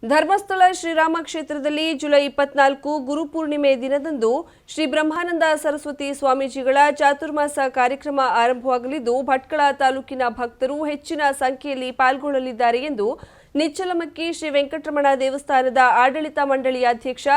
ಧರ್ಮಸ್ಥಳ ಶ್ರೀರಾಮ ಕ್ಷೇತ್ರದಲ್ಲಿ ಜುಲೈ 24 ಗುರುಪೂರ್ಣಿಮೆ ದಿನದಂದು ಶ್ರೀ ಬ್ರಹ್ಮಾನಂದ ಸರಸ್ವತಿ ಸ್ವಾಮೀಜಿಗಳ ಚಾತುರ್ಮಾಸ ಕಾರ್ಯಕ್ರಮ ಆರಂಭವಾಗಲಿದ್ದು ಭಟ್ಕಳ ತಾಲೂಕಿನ ಭಕ್ತರು ಹೆಚ್ಚಿನ ಸಂಖ್ಯೆಯಲ್ಲಿ ಪಾಲ್ಗೊಳ್ಳಲಿದ್ದಾರೆ ಎಂದು ನಿಚ್ಚಲಮಕ್ಕಿ ಶ್ರೀ ವೆಂಕಟರಮಣ ದೇವಸ್ಥಾನದ ಆಡಳಿತ ಮಂಡಳಿಯ ಅಧ್ಯಕ್ಷ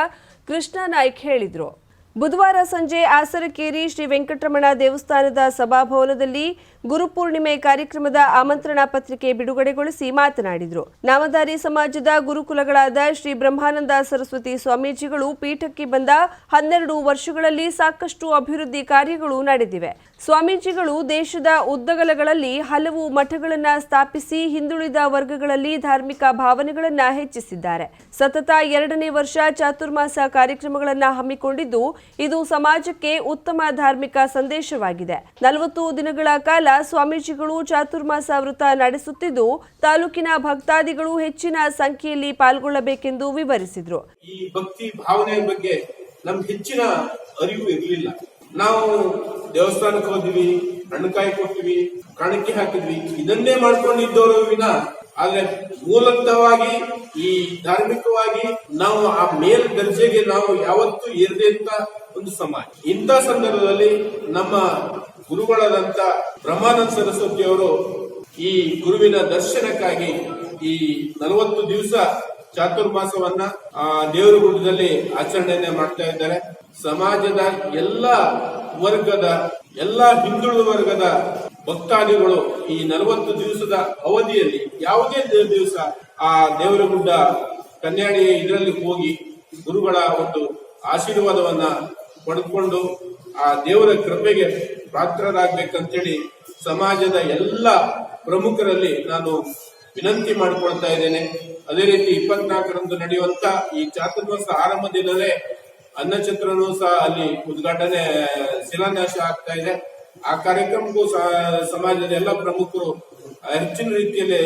ಕೃಷ್ಣ ನಾಯ್ಕ್ ಹೇಳಿದರು. ಬುಧವಾರ ಸಂಜೆ ಆಸರಕೇರಿ ಶ್ರೀ ವೆಂಕಟರಮಣ ದೇವಸ್ಥಾನದ ಸಭಾಭವನದಲ್ಲಿ ಗುರುಪೂರ್ಣಿಮೆ ಕಾರ್ಯಕ್ರಮದ ಆಮಂತ್ರಣ ಪತ್ರಿಕೆ ಬಿಡುಗಡೆಗೊಳಿಸಿ ಮಾತನಾಡಿದರು. ನಾಮಧಾರಿ ಸಮಾಜದ ಗುರುಕುಲಗಳಾದ ಶ್ರೀ ಬ್ರಹ್ಮಾನಂದ ಸರಸ್ವತಿ ಸ್ವಾಮೀಜಿಗಳು ಪೀಠಕ್ಕೆ ಬಂದ 12 ವರ್ಷಗಳಲ್ಲಿ ಸಾಕಷ್ಟು ಅಭಿವೃದ್ಧಿ ಕಾರ್ಯಗಳು ನಡೆದಿವೆ. ಸ್ವಾಮೀಜಿಗಳು ದೇಶದ ಉದ್ದಗಲಗಳಲ್ಲಿ ಹಲವು ಮಠಗಳನ್ನು ಸ್ಥಾಪಿಸಿ ಹಿಂದುಳಿದ ವರ್ಗಗಳಲ್ಲಿ ಧಾರ್ಮಿಕ ಭಾವನೆಗಳನ್ನು ಹೆಚ್ಚಿಸಿದ್ದಾರೆ. ಸತತ 2ನೇ ವರ್ಷ ಚಾತುರ್ಮಾಸ ಕಾರ್ಯಕ್ರಮಗಳನ್ನು ಹಮ್ಮಿಕೊಂಡಿದ್ದು ಇದು ಸಮಾಜಕ್ಕೆ ಉತ್ತಮ ಧಾರ್ಮಿಕ ಸಂದೇಶವಾಗಿದೆ. 40 ದಿನಗಳ ಕಾಲ ಸ್ವಾಮೀಜಿಗಳು ಚಾತುರ್ಮಾಸ ವೃತ ನಡೆಸುತ್ತಿದ್ದು ತಾಲೂಕಿನ ಭಕ್ತಾದಿಗಳು ಹೆಚ್ಚಿನ ಸಂಖ್ಯೆಯಲ್ಲಿ ಪಾಲ್ಗೊಳ್ಳಬೇಕೆಂದು ವಿವರಿಸಿದರು. ಈ ಭಕ್ತಿ ಭಾವನೆಯ ಬಗ್ಗೆ ನಮ್ಗೆ ಹೆಚ್ಚಿನ ಅರಿವು ಇರಲಿಲ್ಲ. ನಾವು ದೇವಸ್ಥಾನಕ್ಕೆ ಹೋದ್ವಿ, ಹಣ್ಣುಕಾಯಿ ಕೊಟ್ವಿ, ಕಾಣಿಕೆ ಹಾಕಿದ್ವಿ, ಇದನ್ನೇ ಮಾಡ್ಕೊಂಡಿದ್ದವರು ವಿನ ಆದ್ರೆ ಮೂಲತಃವಾಗಿ ಈ ಧಾರ್ಮಿಕವಾಗಿ ನಾವು ಆ ಮೇಲ್ ದರ್ಜೆಗೆ ನಾವು ಯಾವತ್ತೂ ಏರದೆ ಅಂತ ಒಂದು ಸಮಾಜ. ಇಂಥ ಸಂದರ್ಭದಲ್ಲಿ ನಮ್ಮ ಗುರುಗಳಾದಂತ ಬ್ರಹ್ಮಾನಂದ ಸರಸ್ವತಿ ಅವರು ಈ ಗುರುವಿನ ದರ್ಶನಕ್ಕಾಗಿ ಈ 40 ದಿವಸ ಚಾತುರ್ಮಾಸವನ್ನ ದೇವರಗುಡ್ಡದಲ್ಲಿ ಆಚರಣೆಯನ್ನ ಮಾಡ್ತಾ ಇದ್ದಾರೆ. ಸಮಾಜದ ಎಲ್ಲಾ ವರ್ಗದ ಎಲ್ಲಾ ಹಿಂದುಳಿದ ವರ್ಗದ ಭಕ್ತಾದಿಗಳು ಈ 40 ದಿವಸದ ಅವಧಿಯಲ್ಲಿ ಯಾವುದೇ ದಿವಸ ಆ ದೇವರಗುಡ್ಡ ಕನ್ಯಾಡಿ ಇದರಲ್ಲಿ ಹೋಗಿ ಗುರುಗಳ ಒಂದು ಆಶೀರ್ವಾದವನ್ನ ಪಡೆದುಕೊಂಡು ಆ ದೇವರ ಕೃಪೆಗೆ ಪಾತ್ರರಾಗಬೇಕಂತೇಳಿ ಸಮಾಜದ ಎಲ್ಲ ಪ್ರಮುಖರಲ್ಲಿ ನಾನು ವಿನಂತಿ ಮಾಡಿಕೊಳ್ತಾ ಇದ್ದೇನೆ. ಅದೇ ರೀತಿ 24ರಂದು ನಡೆಯುವಂತ ಈ ಚಾತುರ್ಮಾಸ ಆರಂಭ ದಿನವೇ ಅನ್ನಛತ್ರನೂ ಸಹ ಅಲ್ಲಿ ಉದ್ಘಾಟನೆ ಶಿಲಾನ್ಯಾಸ ಆಗ್ತಾ ಇದೆ. ಆ ಕಾರ್ಯಕ್ರಮಕ್ಕೂ ಸಮಾಜದ ಎಲ್ಲ ಪ್ರಮುಖರು ಹೆಚ್ಚಿನ ರೀತಿಯಲ್ಲಿ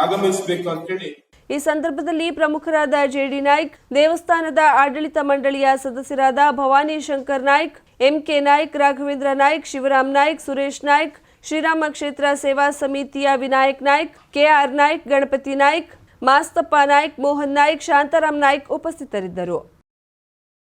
ಆಗಮಿಸಬೇಕು ಅಂತೇಳಿ ಈ ಸಂದರ್ಭದಲ್ಲಿ ಪ್ರಮುಖರಾದ ಜೆಡಿ ನಾಯ್ಕ್, ದೇವಸ್ಥಾನದ ಆಡಳಿತ ಮಂಡಳಿಯ ಸದಸ್ಯರಾದ ಭವಾನಿ ಶಂಕರ್ ನಾಯ್ಕ್, ಎಂಕೆ ನಾಯ್ಕ್, ರಾಘವೇಂದ್ರ ನಾಯ್ಕ್, ಶಿವರಾಮ್ ನಾಯ್ಕ್, ಸುರೇಶ್ ನಾಯ್ಕ್, ಶ್ರೀರಾಮ ಕ್ಷೇತ್ರ ಸೇವಾ ಸಮಿತಿಯ ವಿನಾಯಕ್ ನಾಯ್ಕ್, ಕೆಆರ್ ನಾಯ್ಕ್, ಗಣಪತಿ ನಾಯ್ಕ್, ಮಾಸ್ತಪ್ಪ ನಾಯ್ಕ್, ಮೋಹನ್ ನಾಯ್ಕ್, ಶಾಂತಾರಾಮ್ ನಾಯ್ಕ್ ಉಪಸ್ಥಿತರಿದ್ದರು.